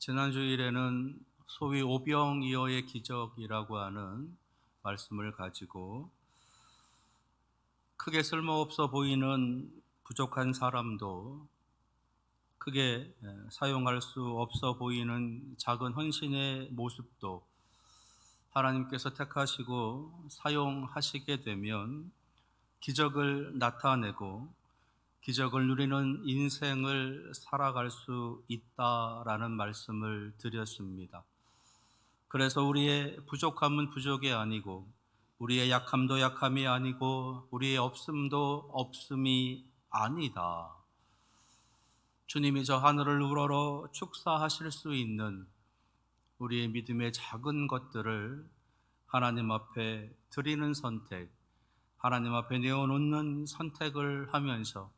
지난 주일에는 소위 오병이어의 기적이라고 하는 말씀을 가지고 크게 쓸모없어 보이는 부족한 사람도 크게 사용할 수 없어 보이는 작은 헌신의 모습도 하나님께서 택하시고 사용하시게 되면 기적을 나타내고 기적을 누리는 인생을 살아갈 수 있다라는 말씀을 드렸습니다. 그래서 우리의 부족함은 부족이 아니고 우리의 약함도 약함이 아니고 우리의 없음도 없음이 아니다. 주님이 저 하늘을 우러러 축사하실 수 있는 우리의 믿음의 작은 것들을 하나님 앞에 드리는 선택, 하나님 앞에 내어놓는 선택을 하면서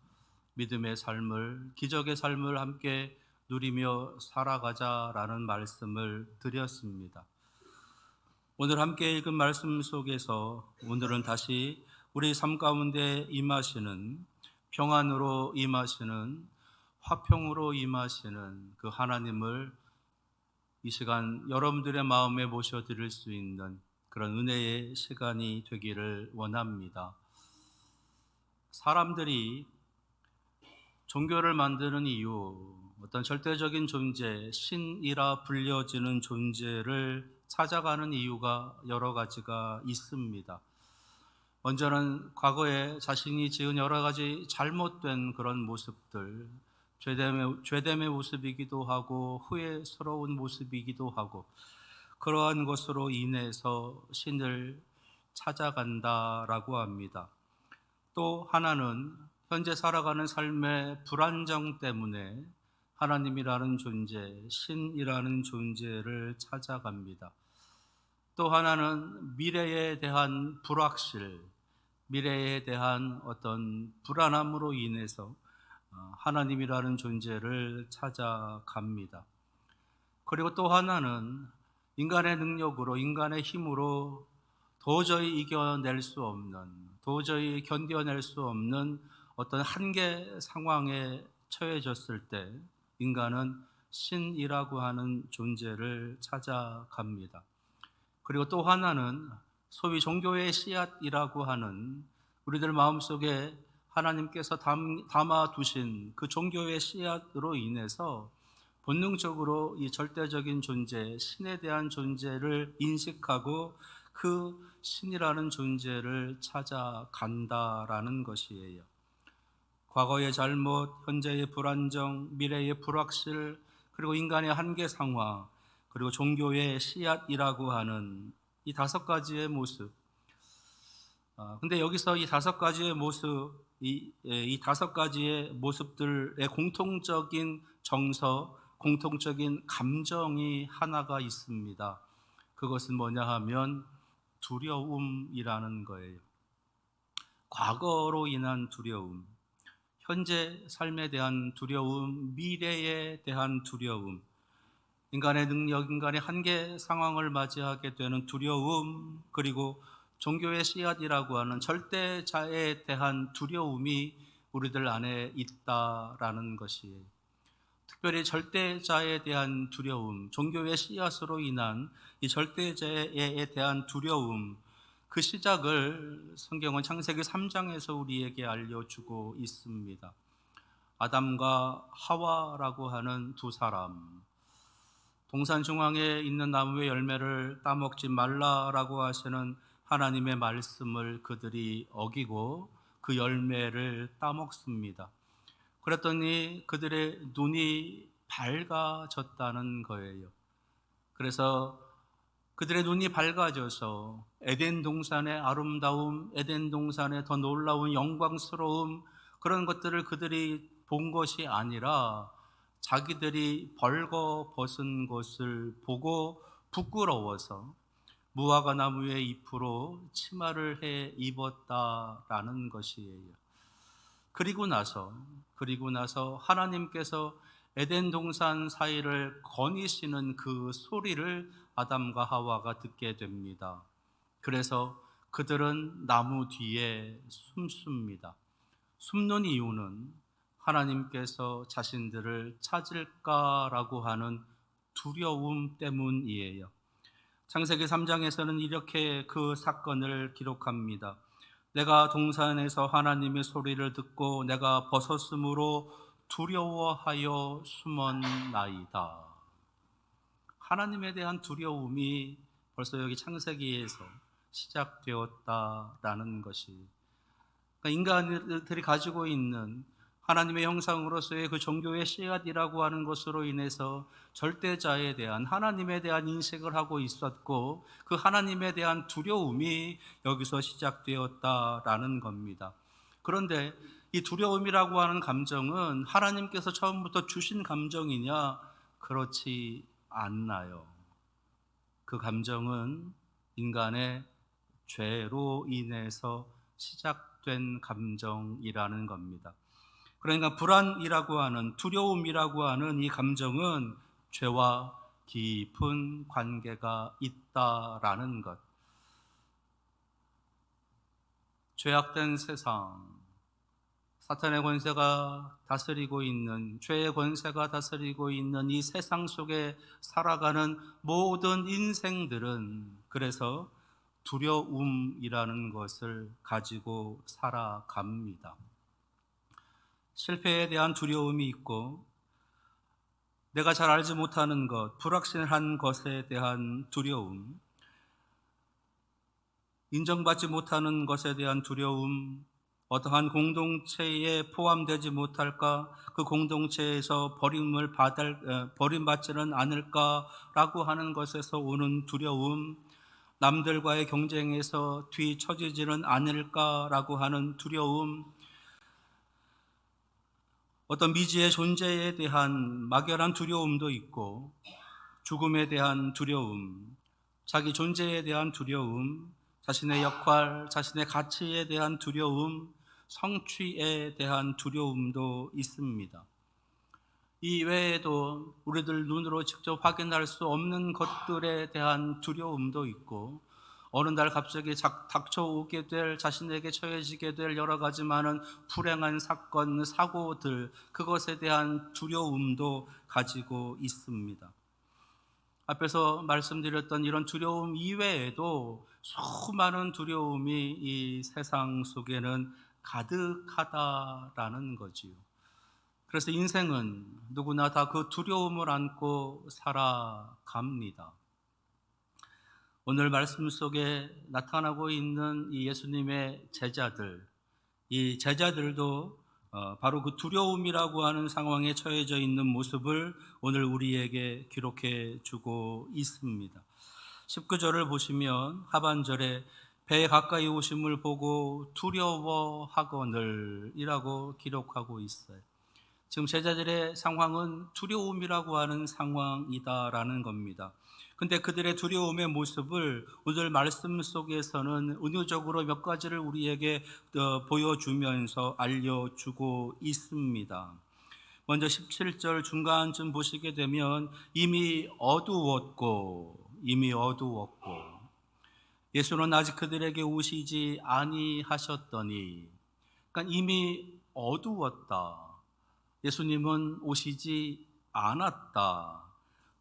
믿음의 삶을, 기적의 삶을 함께 누리며 살아가자라는 말씀을 드렸습니다. 오늘 함께 읽은 말씀 속에서 오늘은 다시 우리 삶 가운데 임하시는, 평안으로 임하시는, 화평으로 임하시는 그 하나님을 이 시간 여러분들의 마음에 모셔드릴 수 있는 그런 은혜의 시간이 되기를 원합니다. 사람들이 종교를 만드는 이유, 어떤 절대적인 존재, 신이라 불려지는 존재를 찾아가는 이유가 여러 가지가 있습니다. 먼저는 과거에 자신이 지은 여러 가지 잘못된 그런 모습들, 죄됨의 모습이기도 하고 후회스러운 모습이기도 하고 그러한 것으로 인해서 신을 찾아간다라고 합니다. 또 하나는 현재 살아가는 삶의 불안정 때문에 하나님이라는 존재, 신이라는 존재를 찾아갑니다. 또 하나는 미래에 대한 불확실, 미래에 대한 어떤 불안함으로 인해서 하나님이라는 존재를 찾아갑니다. 그리고 또 하나는 인간의 능력으로, 인간의 힘으로 도저히 이겨낼 수 없는, 도저히 견뎌낼 수 없는 어떤 한계 상황에 처해졌을 때 인간은 신이라고 하는 존재를 찾아갑니다. 그리고 또 하나는 소위 종교의 씨앗이라고 하는 우리들 마음속에 하나님께서 담아두신 그 종교의 씨앗으로 인해서 본능적으로 이 절대적인 존재, 신에 대한 존재를 인식하고 그 신이라는 존재를 찾아간다라는 것이에요. 과거의 잘못, 현재의 불안정, 미래의 불확실, 그리고 인간의 한계 상황, 그리고 종교의 씨앗이라고 하는 이 다섯 가지의 모습. 근데 여기서 이 다섯 가지의 모습, 이 다섯 가지의 모습들의 공통적인 정서, 공통적인 감정이 하나가 있습니다. 그것은 뭐냐 하면 두려움이라는 거예요. 과거로 인한 두려움, 현재 삶에 대한 두려움, 미래에 대한 두려움, 인간의 능력, 인간의 한계 상황을 맞이하게 되는 두려움, 그리고 종교의 씨앗이라고 하는 절대자에 대한 두려움이 우리들 안에 있다라는 것이에요. 특별히 절대자에 대한 두려움, 종교의 씨앗으로 인한 이 절대자에 대한 두려움, 그 시작을 성경은 창세기 3장에서 우리에게 알려주고 있습니다. 아담과 하와라고 하는 두 사람, 동산 중앙에 있는 나무의 열매를 따먹지 말라라고 하시는 하나님의 말씀을 그들이 어기고 그 열매를 따먹습니다. 그랬더니 그들의 눈이 밝아졌다는 거예요. 그래서 그들의 눈이 밝아져서 에덴 동산의 아름다움, 에덴 동산의 더 놀라운 영광스러움, 그런 것들을 그들이 본 것이 아니라 자기들이 벌거벗은 것을 보고 부끄러워서 무화과 나무의 잎으로 치마를 해 입었다라는 것이에요. 그리고 나서 하나님께서 에덴 동산 사이를 거니시는 그 소리를 아담과 하와가 듣게 됩니다. 그래서 그들은 나무 뒤에 숨습니다. 숨는 이유는 하나님께서 자신들을 찾을까라고 하는 두려움 때문이에요. 창세기 3장에서는 이렇게 그 사건을 기록합니다. 내가 동산에서 하나님의 소리를 듣고 내가 벗었으므로 두려워하여 숨었나이다. 하나님에 대한 두려움이 벌써 여기 창세기에서 시작되었다라는 것이, 그러니까 인간들이 가지고 있는 하나님의 형상으로서의 그 종교의 씨앗이라고 하는 것으로 인해서 절대자에 대한, 하나님에 대한 인식을 하고 있었고, 그 하나님에 대한 두려움이 여기서 시작되었다라는 겁니다. 그런데 이 두려움이라고 하는 감정은 하나님께서 처음부터 주신 감정이냐? 그렇지 않나요? 그 감정은 인간의 죄로 인해서 시작된 감정이라는 겁니다. 그러니까 불안이라고 하는, 두려움이라고 하는 이 감정은 죄와 깊은 관계가 있다라는 것. 죄악된 세상, 사탄의 권세가 다스리고 있는, 죄의 권세가 다스리고 있는 이 세상 속에 살아가는 모든 인생들은 그래서 두려움이라는 것을 가지고 살아갑니다. 실패에 대한 두려움이 있고, 내가 잘 알지 못하는 것, 불확실한 것에 대한 두려움, 인정받지 못하는 것에 대한 두려움, 어떠한 공동체에 포함되지 못할까, 그 공동체에서 버림받지는 않을까라고 하는 것에서 오는 두려움, 남들과의 경쟁에서 뒤처지지는 않을까라고 하는 두려움, 어떤 미지의 존재에 대한 막연한 두려움도 있고, 죽음에 대한 두려움, 자기 존재에 대한 두려움, 자신의 역할, 자신의 가치에 대한 두려움, 성취에 대한 두려움도 있습니다. 이 외에도 우리들 눈으로 직접 확인할 수 없는 것들에 대한 두려움도 있고, 어느 날 갑자기 닥쳐오게 될, 자신에게 처해지게 될 여러 가지 많은 불행한 사건, 사고들, 그것에 대한 두려움도 가지고 있습니다. 앞에서 말씀드렸던 이런 두려움 이외에도 수많은 두려움이 이 세상 속에는 가득하다라는 거지요. 그래서 인생은 누구나 다 그 두려움을 안고 살아갑니다. 오늘 말씀 속에 나타나고 있는 이 예수님의 제자들, 이 제자들도 바로 그 두려움이라고 하는 상황에 처해져 있는 모습을 오늘 우리에게 기록해 주고 있습니다. 19절을 보시면 하반절에 배에 가까이 오심을 보고 두려워하거늘 이라고 기록하고 있어요. 지금 제자들의 상황은 두려움이라고 하는 상황이다라는 겁니다. 근데 그들의 두려움의 모습을 오늘 말씀 속에서는 은유적으로 몇 가지를 우리에게 보여주면서 알려주고 있습니다. 먼저 17절 중간쯤 보시게 되면 이미 어두웠고 예수는 아직 그들에게 오시지 아니하셨더니, 그러니까 이미 어두웠다. 예수님은 오시지 않았다.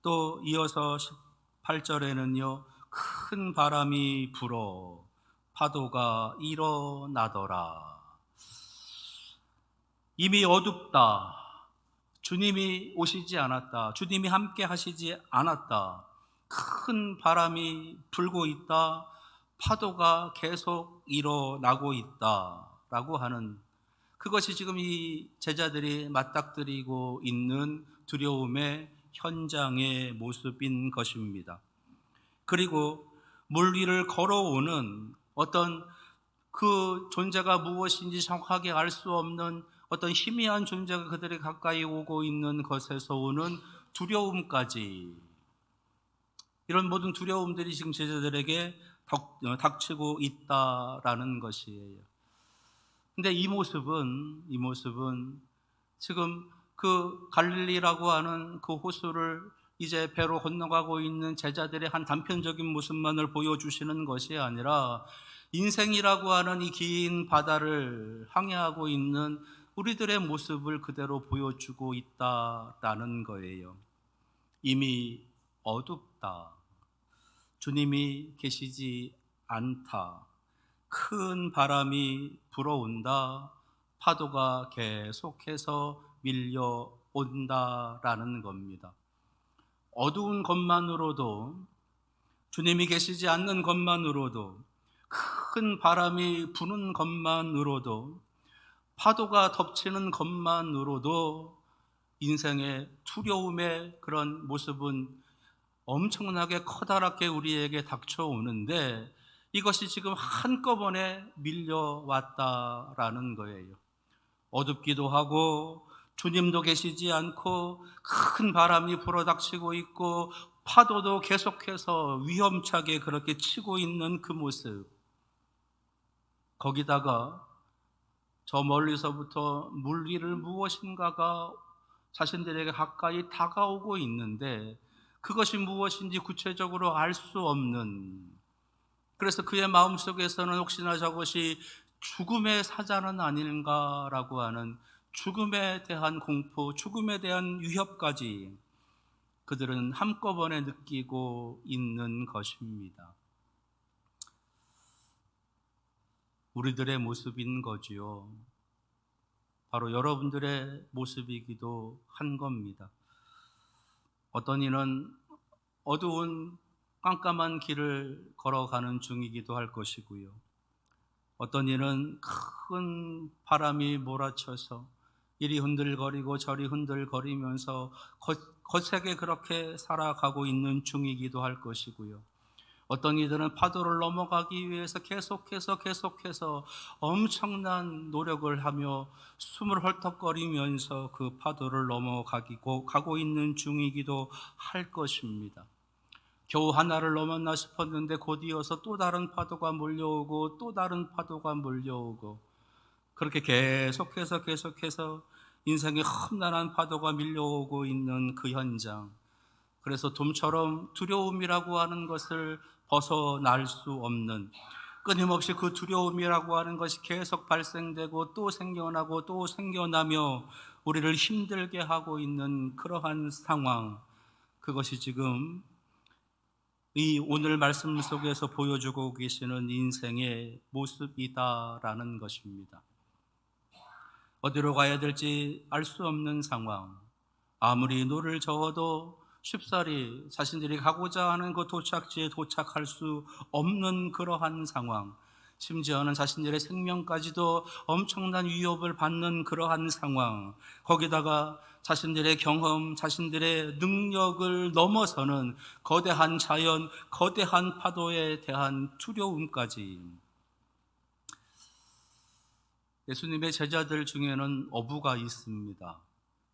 또 이어서 18절에는요, 큰 바람이 불어 파도가 일어나더라. 이미 어둡다. 주님이 오시지 않았다. 주님이 함께 하시지 않았다. 큰 바람이 불고 있다. 파도가 계속 일어나고 있다. 라고 하는, 그것이 지금 이 제자들이 맞닥뜨리고 있는 두려움의 현장의 모습인 것입니다. 그리고 물 위를 걸어오는 어떤 그 존재가 무엇인지 정확하게 알 수 없는 어떤 희미한 존재가 그들이 가까이 오고 있는 것에서 오는 두려움까지, 이런 모든 두려움들이 지금 제자들에게 닥치고 있다라는 것이에요. 근데 이 모습은 지금 그 갈릴리라고 하는 그 호수를 이제 배로 건너가고 있는 제자들의 한 단편적인 모습만을 보여주시는 것이 아니라 인생이라고 하는 이 긴 바다를 항해하고 있는 우리들의 모습을 그대로 보여주고 있다라는 거예요. 이미 어둡다. 주님이 계시지 않다. 큰 바람이 불어온다. 파도가 계속해서 밀려온다라는 겁니다. 어두운 것만으로도, 주님이 계시지 않는 것만으로도, 큰 바람이 부는 것만으로도, 파도가 덮치는 것만으로도 인생의 두려움의 그런 모습은 엄청나게 커다랗게 우리에게 닥쳐오는데, 이것이 지금 한꺼번에 밀려왔다라는 거예요. 어둡기도 하고 주님도 계시지 않고 큰 바람이 불어닥치고 있고 파도도 계속해서 위험차게 그렇게 치고 있는 그 모습, 거기다가 저 멀리서부터 물 위를 무엇인가가 자신들에게 가까이 다가오고 있는데 그것이 무엇인지 구체적으로 알 수 없는, 그래서 그의 마음속에서는 혹시나 저것이 죽음의 사자는 아닌가라고 하는 죽음에 대한 공포, 죽음에 대한 위협까지 그들은 한꺼번에 느끼고 있는 것입니다. 우리들의 모습인 거지요. 바로 여러분들의 모습이기도 한 겁니다. 어떤 이는 어두운 깜깜한 길을 걸어가는 중이기도 할 것이고요. 어떤 이는 큰 바람이 몰아쳐서 이리 흔들거리고 저리 흔들거리면서 거세게 그렇게 살아가고 있는 중이기도 할 것이고요. 어떤 이들은 파도를 넘어가기 위해서 계속해서 엄청난 노력을 하며 숨을 헐떡거리면서 그 파도를 가고 있는 중이기도 할 것입니다. 겨우 하나를 넘었나 싶었는데 곧 이어서 또 다른 파도가 몰려오고 또 다른 파도가 몰려오고, 그렇게 계속해서 인생의 험난한 파도가 밀려오고 있는 그 현장. 그래서 좀처럼 두려움이라고 하는 것을 벗어날 수 없는, 끊임없이 그 두려움이라고 하는 것이 계속 발생되고 또 생겨나고 또 생겨나며 우리를 힘들게 하고 있는 그러한 상황, 그것이 지금 이 오늘 말씀 속에서 보여주고 계시는 인생의 모습이다라는 것입니다. 어디로 가야 될지 알 수 없는 상황, 아무리 노를 저어도 쉽사리 자신들이 가고자 하는 그 도착지에 도착할 수 없는 그러한 상황, 심지어는 자신들의 생명까지도 엄청난 위협을 받는 그러한 상황, 거기다가 자신들의 경험, 자신들의 능력을 넘어서는 거대한 자연, 거대한 파도에 대한 두려움까지. 예수님의 제자들 중에는 어부가 있습니다.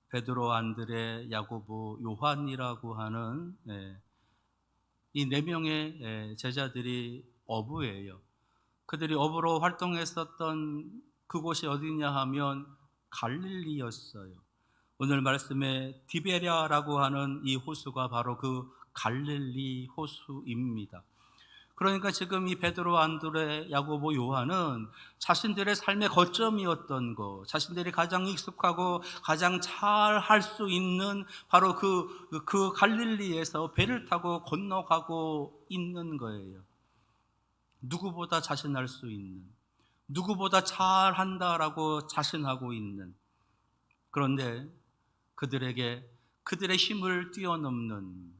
베드로, 안드레, 야고보, 요한이라고 하는 이 네 명의 제자들이 어부예요. 그들이 어부로 활동했었던 그곳이 어디냐 하면 갈릴리였어요. 오늘 말씀에 디베랴라고 하는 이 호수가 바로 그 갈릴리 호수입니다. 그러니까 지금 이 베드로, 안드레, 야고보, 요한은 자신들의 삶의 거점이었던 것, 자신들이 가장 익숙하고 가장 잘 할 수 있는 바로 그 갈릴리에서 배를 타고 건너가고 있는 거예요. 누구보다 자신할 수 있는, 누구보다 잘한다라고 자신하고 있는, 그런데 그들에게 그들의 힘을 뛰어넘는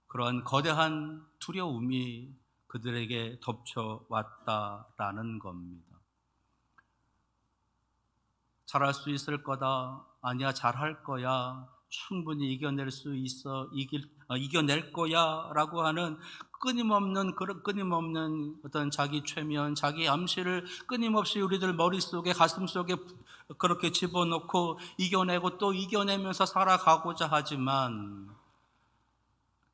그러한 거대한 두려움이 그들에게 덮쳐왔다라는 겁니다. 잘할 수 있을 거다, 아니야 잘할 거야, 충분히 이겨낼 수 있어, 이겨낼 거야 라고 하는 끊임없는 어떤 자기 최면, 자기 암시를 끊임없이 우리들 머릿속에, 가슴속에 그렇게 집어넣고 이겨내고 또 이겨내면서 살아가고자 하지만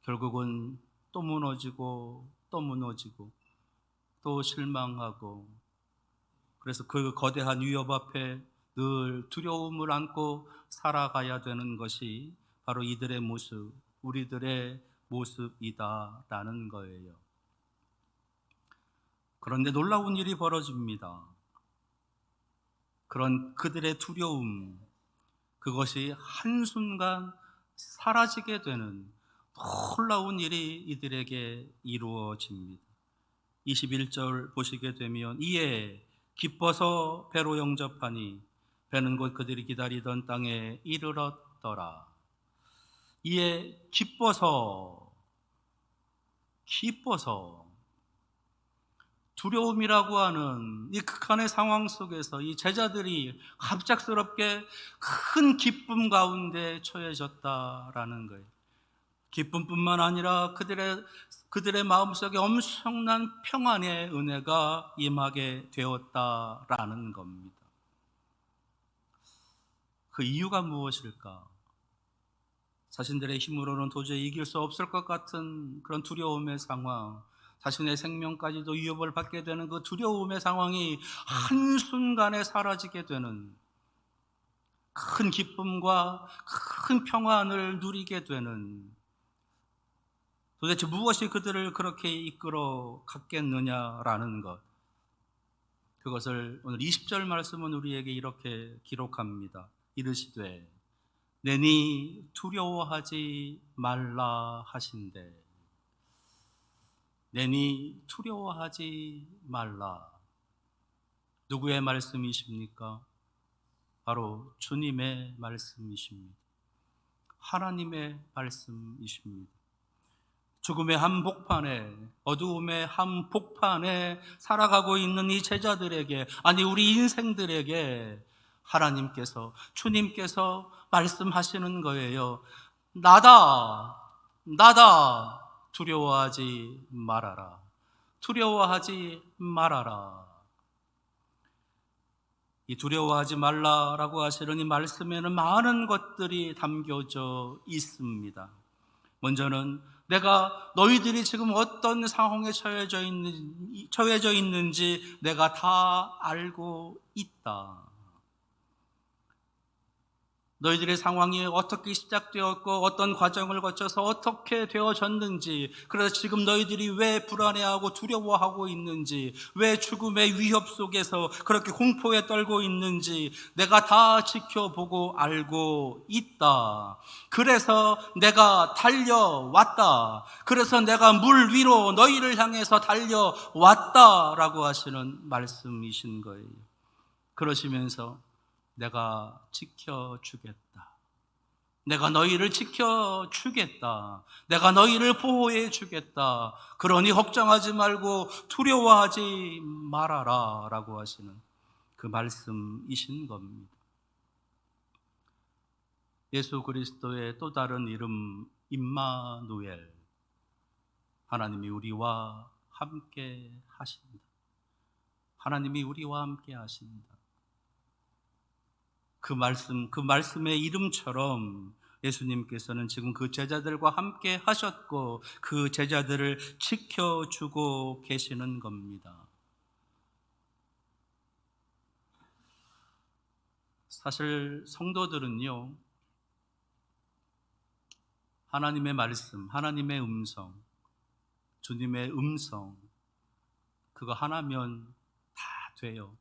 결국은 또 무너지고 또 실망하고, 그래서 그 거대한 위협 앞에 늘 두려움을 안고 살아가야 되는 것이 바로 이들의 모습, 우리들의 모습이다라는 거예요. 그런데 놀라운 일이 벌어집니다. 그런 그들의 두려움, 그것이 한순간 사라지게 되는 놀라운 일이 이들에게 이루어집니다. 21절 보시게 되면 이에 기뻐서 배로 영접하니 배는 곧 그들이 기다리던 땅에 이르렀더라. 이에 기뻐서 두려움이라고 하는 이 극한의 상황 속에서 이 제자들이 갑작스럽게 큰 기쁨 가운데 처해졌다라는 거예요. 기쁨뿐만 아니라 그들의 마음속에 엄청난 평안의 은혜가 임하게 되었다라는 겁니다. 그 이유가 무엇일까? 자신들의 힘으로는 도저히 이길 수 없을 것 같은 그런 두려움의 상황, 자신의 생명까지도 위협을 받게 되는 그 두려움의 상황이 한순간에 사라지게 되는, 큰 기쁨과 큰 평안을 누리게 되는, 도대체 무엇이 그들을 그렇게 이끌어 갔겠느냐라는 것, 그것을 오늘 20절 말씀은 우리에게 이렇게 기록합니다. 이르시되 내니 두려워하지 말라 하신대. 내니 두려워하지 말라. 누구의 말씀이십니까? 바로 주님의 말씀이십니다. 하나님의 말씀이십니다. 죽음의 한복판에, 어두움의 한복판에 살아가고 있는 이 제자들에게, 아니 우리 인생들에게 하나님께서, 주님께서 말씀하시는 거예요. 나다 두려워하지 말아라. 두려워하지 말아라. 이 두려워하지 말라라고 하시는 이 말씀에는 많은 것들이 담겨져 있습니다. 먼저는 내가 너희들이 지금 어떤 상황에 처해져 있는지 내가 다 알고 있다. 너희들의 상황이 어떻게 시작되었고 어떤 과정을 거쳐서 어떻게 되어졌는지, 그래서 지금 너희들이 왜 불안해하고 두려워하고 있는지, 왜 죽음의 위협 속에서 그렇게 공포에 떨고 있는지 내가 다 지켜보고 알고 있다. 그래서 내가 달려왔다. 그래서 내가 물 위로 너희를 향해서 달려왔다라고 하시는 말씀이신 거예요. 그러시면서 내가 지켜주겠다. 내가 너희를 지켜주겠다. 내가 너희를 보호해주겠다. 그러니 걱정하지 말고 두려워하지 말아라 라고 하시는 그 말씀이신 겁니다. 예수 그리스도의 또 다른 이름 임마누엘, 하나님이 우리와 함께 하십니다. 하나님이 우리와 함께 하십니다. 그 말씀의 이름처럼 예수님께서는 지금 그 제자들과 함께 하셨고 그 제자들을 지켜주고 계시는 겁니다. 사실 성도들은요, 하나님의 말씀, 하나님의 음성, 주님의 음성, 그거 하나면 다 돼요.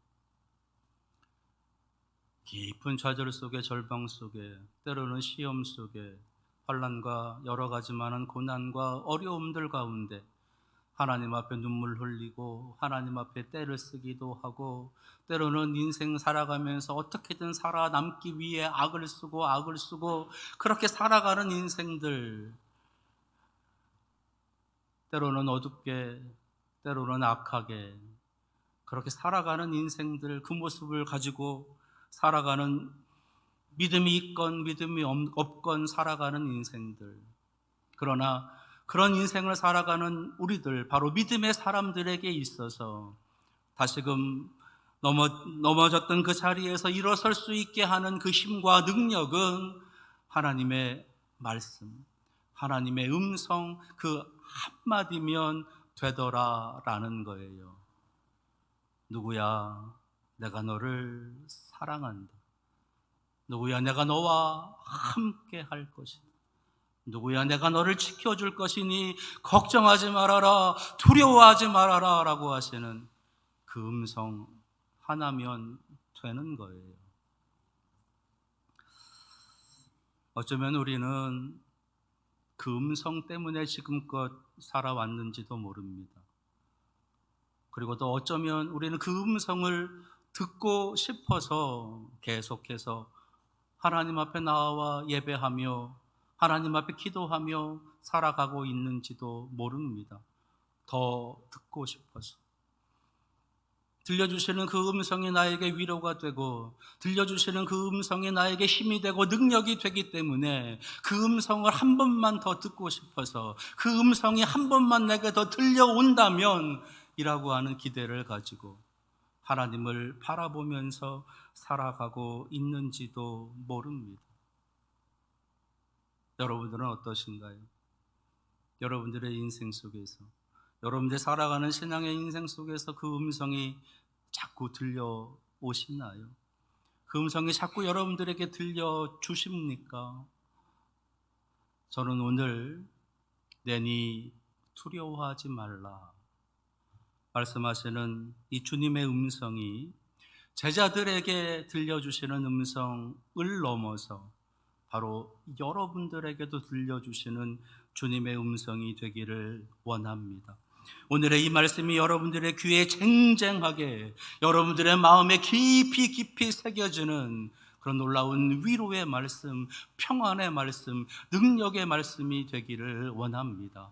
깊은 좌절 속에, 절망 속에, 때로는 시험 속에, 환난과 여러 가지 많은 고난과 어려움들 가운데 하나님 앞에 눈물 흘리고 하나님 앞에 떼를 쓰기도 하고, 때로는 인생 살아가면서 어떻게든 살아남기 위해 악을 쓰고 그렇게 살아가는 인생들, 때로는 어둡게, 때로는 악하게 그렇게 살아가는 인생들, 그 모습을 가지고 살아가는, 믿음이 있건 믿음이 없건 살아가는 인생들. 그러나 그런 인생을 살아가는 우리들, 바로 믿음의 사람들에게 있어서 다시금 넘어졌던 그 자리에서 일어설 수 있게 하는 그 힘과 능력은 하나님의 말씀, 하나님의 음성, 그 한마디면 되더라라는 거예요. 누구야, 내가 너를 사랑한다. 누구야, 내가 너와 함께 할 것이다. 누구야, 내가 너를 지켜줄 것이니 걱정하지 말아라, 두려워하지 말아라 라고 하시는 그 음성 하나면 되는 거예요. 어쩌면 우리는 그 음성 때문에 지금껏 살아왔는지도 모릅니다. 그리고 또 어쩌면 우리는 그 음성을 듣고 싶어서 계속해서 하나님 앞에 나와 예배하며 하나님 앞에 기도하며 살아가고 있는지도 모릅니다. 더 듣고 싶어서. 들려주시는 그 음성이 나에게 위로가 되고 들려주시는 그 음성이 나에게 힘이 되고 능력이 되기 때문에 그 음성을 한 번만 더 듣고 싶어서 그 음성이 한 번만 내게 더 들려온다면 이라고 하는 기대를 가지고 하나님을 바라보면서 살아가고 있는지도 모릅니다. 여러분들은 어떠신가요? 여러분들의 인생 속에서, 여러분들 살아가는 신앙의 인생 속에서 그 음성이 자꾸 들려오시나요? 그 음성이 자꾸 여러분들에게 들려주십니까? 저는 오늘 내니 두려워하지 말라 말씀하시는 이 주님의 음성이 제자들에게 들려주시는 음성을 넘어서 바로 여러분들에게도 들려주시는 주님의 음성이 되기를 원합니다. 오늘의 이 말씀이 여러분들의 귀에 쟁쟁하게 여러분들의 마음에 깊이 새겨지는 그런 놀라운 위로의 말씀, 평안의 말씀, 능력의 말씀이 되기를 원합니다.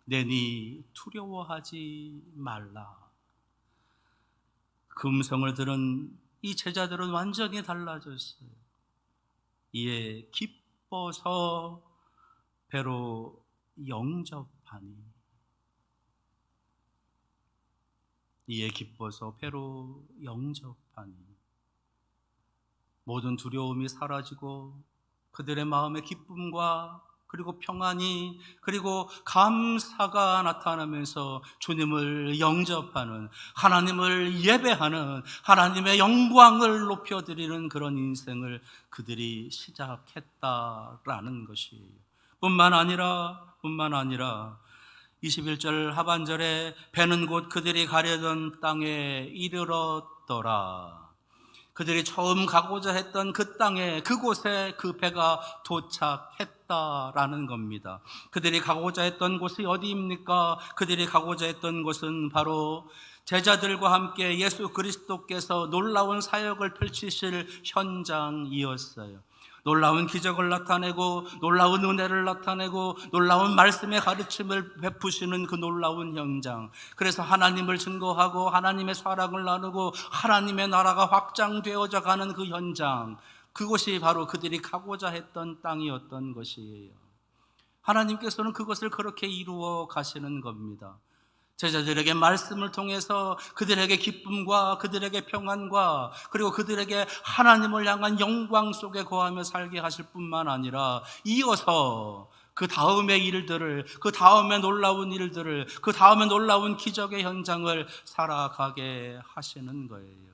내니 두려워하지 말라. 그 음성을 들은 이 제자들은 완전히 달라졌어요. 이에 기뻐서 배로 영접하니, 이에 기뻐서 배로 영접하니, 모든 두려움이 사라지고 그들의 마음의 기쁨과 그리고 평안이 그리고 감사가 나타나면서 주님을 영접하는, 하나님을 예배하는, 하나님의 영광을 높여드리는 그런 인생을 그들이 시작했다라는 것이에요. 뿐만 아니라 21절 하반절에 배는 곧 그들이 가려던 땅에 이르렀더라. 그들이 처음 가고자 했던 그 땅에, 그곳에 그 배가 도착했다라는 겁니다. 그들이 가고자 했던 곳이 어디입니까? 그들이 가고자 했던 곳은 바로 제자들과 함께 예수 그리스도께서 놀라운 사역을 펼치실 현장이었어요. 놀라운 기적을 나타내고 놀라운 은혜를 나타내고 놀라운 말씀의 가르침을 베푸시는 그 놀라운 현장, 그래서 하나님을 증거하고 하나님의 사랑을 나누고 하나님의 나라가 확장되어져 가는 그 현장, 그곳이 바로 그들이 가고자 했던 땅이었던 것이에요. 하나님께서는 그것을 그렇게 이루어 가시는 겁니다. 제자들에게 말씀을 통해서 그들에게 기쁨과 그들에게 평안과 그리고 그들에게 하나님을 향한 영광 속에 거하며 살게 하실 뿐만 아니라 이어서 그 다음의 일들을, 그 다음에 놀라운 일들을, 그 다음에 놀라운 기적의 현장을 살아가게 하시는 거예요.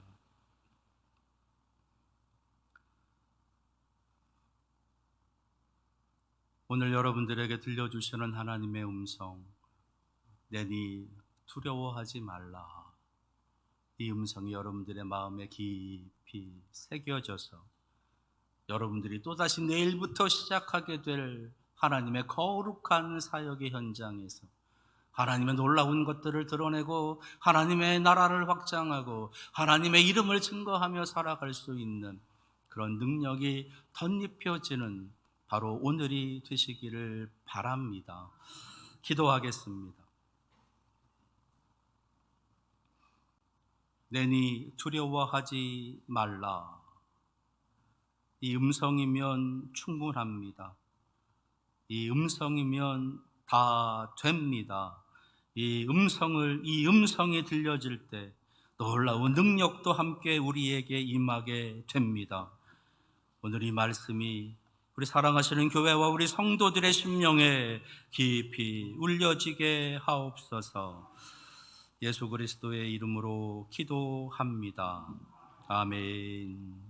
오늘 여러분들에게 들려주시는 하나님의 음성, 내니 두려워하지 말라. 이 음성이 여러분들의 마음에 깊이 새겨져서 여러분들이 또다시 내일부터 시작하게 될 하나님의 거룩한 사역의 현장에서 하나님의 놀라운 것들을 드러내고 하나님의 나라를 확장하고 하나님의 이름을 증거하며 살아갈 수 있는 그런 능력이 덧입혀지는 바로 오늘이 되시기를 바랍니다. 기도하겠습니다. 내니 두려워하지 말라. 이 음성이면 충분합니다. 이 음성이면 다 됩니다. 이 음성이 들려질 때 놀라운 능력도 함께 우리에게 임하게 됩니다. 오늘 이 말씀이 우리 사랑하시는 교회와 우리 성도들의 심령에 깊이 울려지게 하옵소서. 예수 그리스도의 이름으로 기도합니다. 아멘.